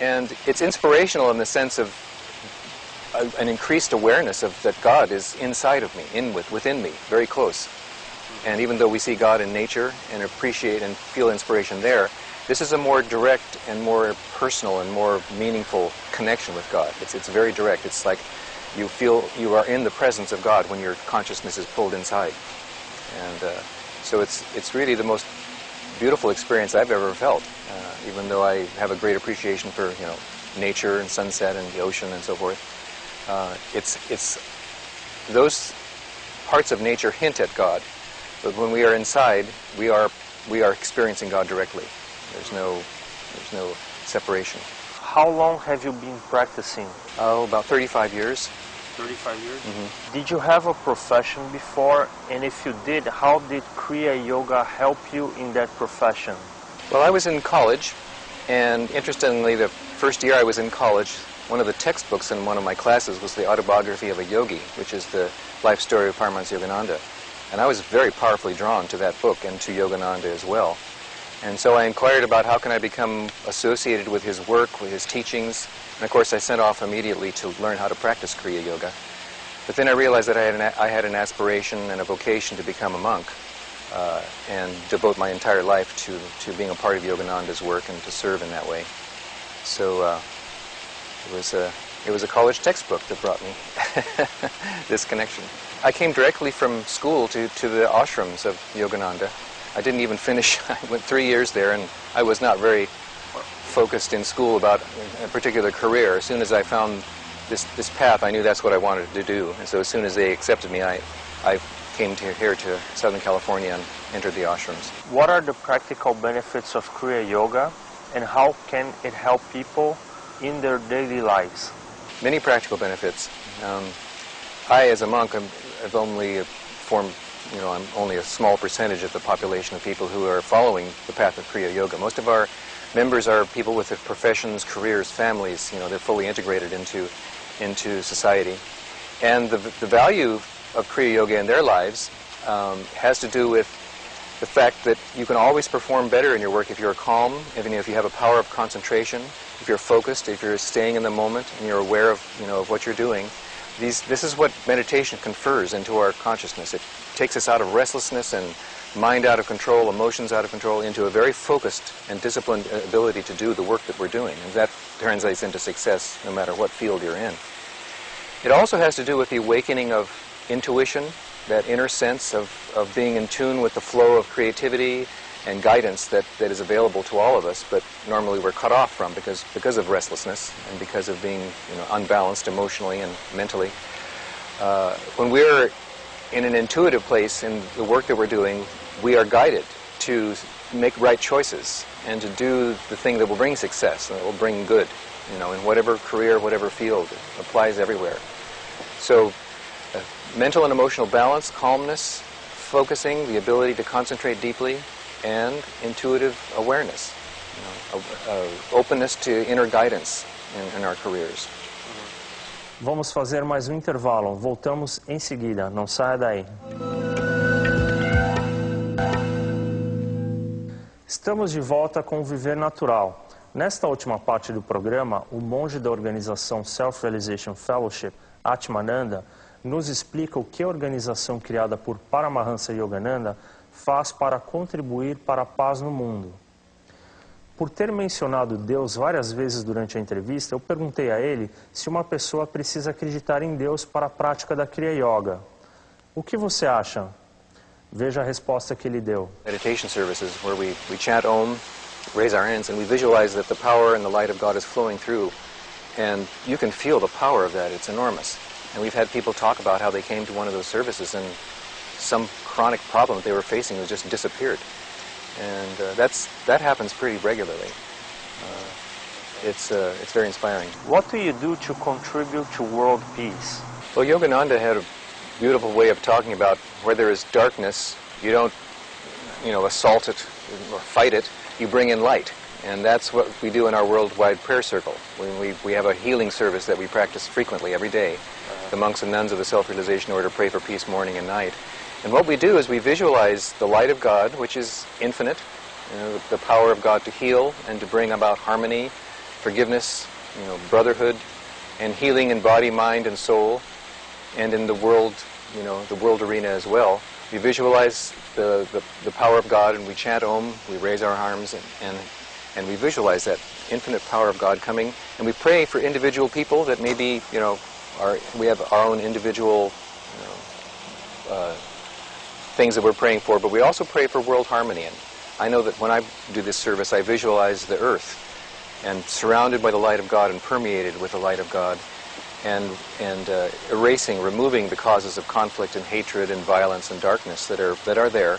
And it's inspirational in the sense of an increased awareness of that God is inside of me, within me, very close. And even though we see God in nature and appreciate and feel inspiration there, this is a more direct and more personal and more meaningful connection with God. It's very direct. It's like you feel you are in the presence of God when your consciousness is pulled inside. And so it's really the most beautiful experience I've ever felt, even though I have a great appreciation for, you know, nature and sunset and the ocean and so forth. It's those parts of nature hint at God, but when we are inside, we are experiencing God directly. There's no separation. How long have you been practicing? Oh, about 35 years. 35 years? Mm-hmm. Did you have a profession before? And if you did, how did Kriya Yoga help you in that profession? Well, I was in college, and interestingly, the first year I was in college, one of the textbooks in one of my classes was the Autobiography of a Yogi, which is the life story of Paramahansa Yogananda. And I was very powerfully drawn to that book and to Yogananda as well. And so I inquired about how can I become associated with his work, with his teachings. And of course I sent off immediately to learn how to practice Kriya Yoga. But then I realized that I had an aspiration and a vocation to become a monk and devote my entire life to being a part of Yogananda's work and to serve in that way. So it was a college textbook that brought me this connection. I came directly from school to the ashrams of Yogananda. I didn't even finish. I went 3 years there, and I was not very focused in school about a particular career. As soon as I found this path, I knew that's what I wanted to do. And so as soon as they accepted me, I came here to Southern California and entered the ashrams. What are the practical benefits of Kriya Yoga, and how can it help people in their daily lives? Many practical benefits. I, as a monk, have only formed, I'm only a small percentage of the population of people who are following the path of Kriya Yoga. Most of our members are people with professions, careers, families. They're fully integrated into society. And the value of Kriya Yoga in their lives has to do with the fact that you can always perform better in your work if you're calm, even if you have a power of concentration, if you're focused, if you're staying in the moment and you're aware of what you're doing. This is what meditation confers into our consciousness. It takes us out of restlessness and mind out of control, emotions out of control, into a very focused and disciplined ability to do the work that we're doing. And that translates into success no matter what field you're in. It also has to do with the awakening of intuition, that inner sense of being in tune with the flow of creativity and guidance that is available to all of us, but normally we're cut off from because of restlessness and because of being unbalanced emotionally and mentally. When we're in an intuitive place in the work that we're doing, we are guided to make right choices and to do the thing that will bring success and that will bring good, in whatever career, whatever field. It applies everywhere. So mental and emotional balance, calmness, focusing, the ability to concentrate deeply, and intuitive awareness, openness to inner guidance in our careers. Vamos fazer mais intervalo. Voltamos em seguida. Não saia daí. Estamos de volta com o Viver Natural. Nesta última parte do programa, o monge da organização Self-Realization Fellowship, Atmananda, nos explica o que a organização criada por Paramahansa Yogananda faz para contribuir para a paz no mundo. Por ter mencionado Deus várias vezes durante a entrevista, eu perguntei a ele se uma pessoa precisa acreditar em Deus para a prática da Kriya Yoga. O que você acha? Veja a resposta que ele deu. Meditation services where we chant Om, raise our hands, and we visualize that the power and the light of God is flowing through. And you can feel the power of that. It's enormous. And we've had people talk about how they came to one of those services and some chronic problem that they were facing has just disappeared. And that happens pretty regularly. It's very inspiring. What do you do to contribute to world peace? Well, Yogananda had a beautiful way of talking about where there is darkness, you don't, assault it or fight it, you bring in light. And that's what we do in our worldwide prayer circle. We have a healing service that we practice frequently every day. The monks and nuns of the Self-Realization Order pray for peace morning and night. And what we do is we visualize the light of God, which is infinite, the power of God to heal and to bring about harmony forgiveness, brotherhood, and healing in body, mind, and soul, and in the world, the world arena as well. We visualize the power of God, and we chant Om, we raise our arms, and we visualize that infinite power of God coming, and we pray for individual people that maybe, we have our own individual things that we're praying for, but we also pray for world harmony. And I know that when I do this service, I visualize the earth and surrounded by the light of God and permeated with the light of God, and removing the causes of conflict and hatred and violence and darkness that are there.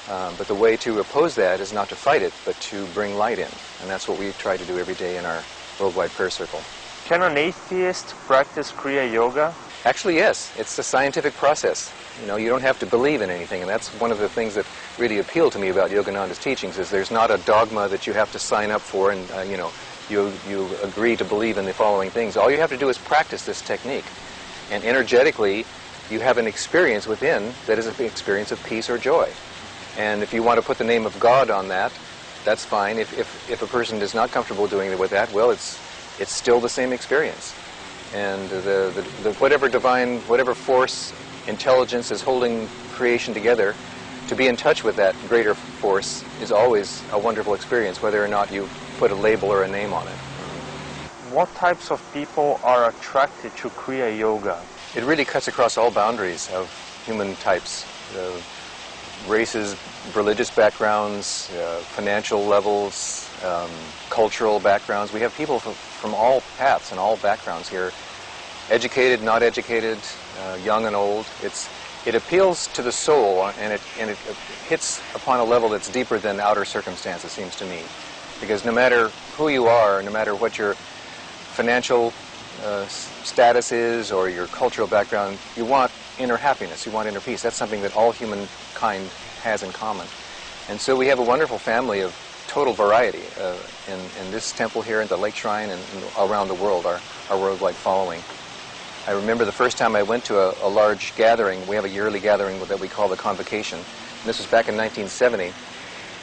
But the way to oppose that is not to fight it, but to bring light in. And that's what we try to do every day in our worldwide prayer circle. Can an atheist practice Kriya Yoga? Actually, yes. It's a scientific process. You don't have to believe in anything, and that's one of the things that really appealed to me about Yogananda's teachings, is there's not a dogma that you have to sign up for and, you agree to believe in the following things. All you have to do is practice this technique. And energetically, you have an experience within that is an experience of peace or joy. And if you want to put the name of God on that, that's fine. If a person is not comfortable doing it with that, well, it's still the same experience. And whatever force, intelligence is holding creation together, to be in touch with that greater force is always a wonderful experience, whether or not you put a label or a name on it. What types of people are attracted to Kriya Yoga? It really cuts across all boundaries of human types. Races, religious backgrounds, financial levels, cultural backgrounds. We have people from all paths and all backgrounds here, educated, not educated, young and old. It appeals to the soul, and it hits upon a level that's deeper than outer circumstance, it seems to me. Because no matter who you are, no matter what your financial status is or your cultural background, you want inner happiness, you want inner peace. That's something that all humankind has in common. And so we have a wonderful family of total variety in this temple here at the Lake Shrine and around the world, our worldwide following. I remember the first time I went to a large gathering. We have a yearly gathering that we call the Convocation. And this was back in 1970.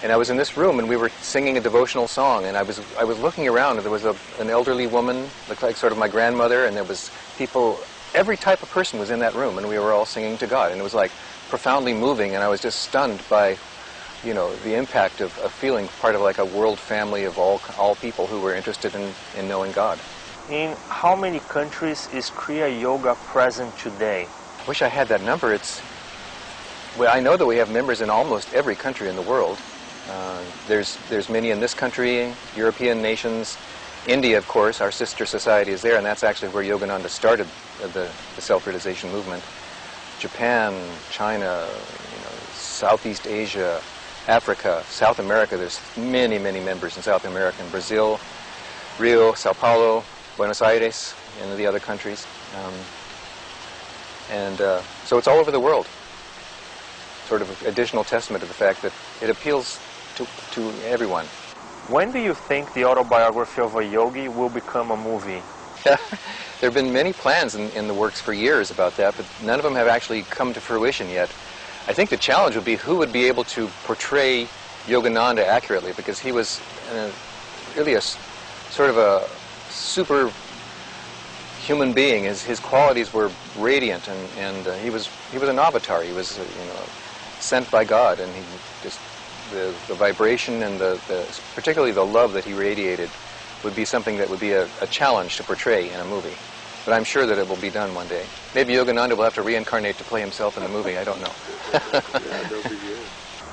And I was in this room, and we were singing a devotional song. And I was looking around, and there was an elderly woman, looked like sort of my grandmother, and there was people. Every type of person was in that room, and we were all singing to God. And it was like profoundly moving, and I was just stunned by, the impact of feeling part of like a world family of all people who were interested in knowing God. In how many countries is Kriya Yoga present today? I wish I had that number. Well, I know that we have members in almost every country in the world. There's many in this country, European nations. India, of course, our sister society is there, and that's actually where Yogananda started the self-realization movement. Japan, China, Southeast Asia, Africa, South America. There's many, many members in South America, in Brazil, Rio, Sao Paulo, Buenos Aires, and the other countries. So it's all over the world. Sort of an additional testament to the fact that it appeals to everyone. When do you think the autobiography of a yogi will become a movie? There have been many plans in the works for years about that, but none of them have actually come to fruition yet. I think the challenge would be who would be able to portray Yogananda accurately, because he was really a sort of a super human being. His qualities were radiant, and he was an avatar. He was sent by God, and he just the vibration and particularly the love that he radiated would be something that would be a challenge to portray in a movie. But I'm sure that it will be done one day. Maybe Yogananda will have to reincarnate to play himself in the movie. I don't know.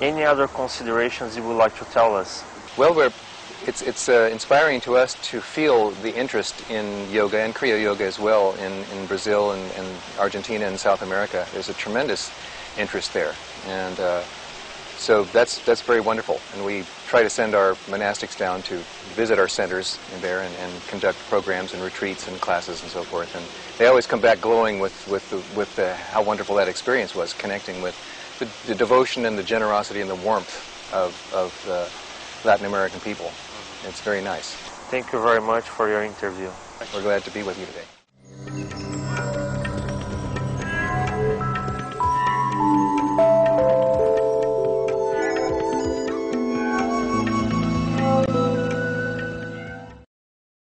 Any other considerations you would like to tell us? Well, it's inspiring to us to feel the interest in yoga and Kriya Yoga as well in Brazil and Argentina and South America. There's a tremendous interest there, and so that's very wonderful. And we try to send our monastics down to visit our centers in there and conduct programs and retreats and classes and so forth. And they always come back glowing with how wonderful that experience was, connecting with the devotion and the generosity and the warmth of the Latin American people. It's very nice. Thank you very much for your interview. We're glad to be with you today.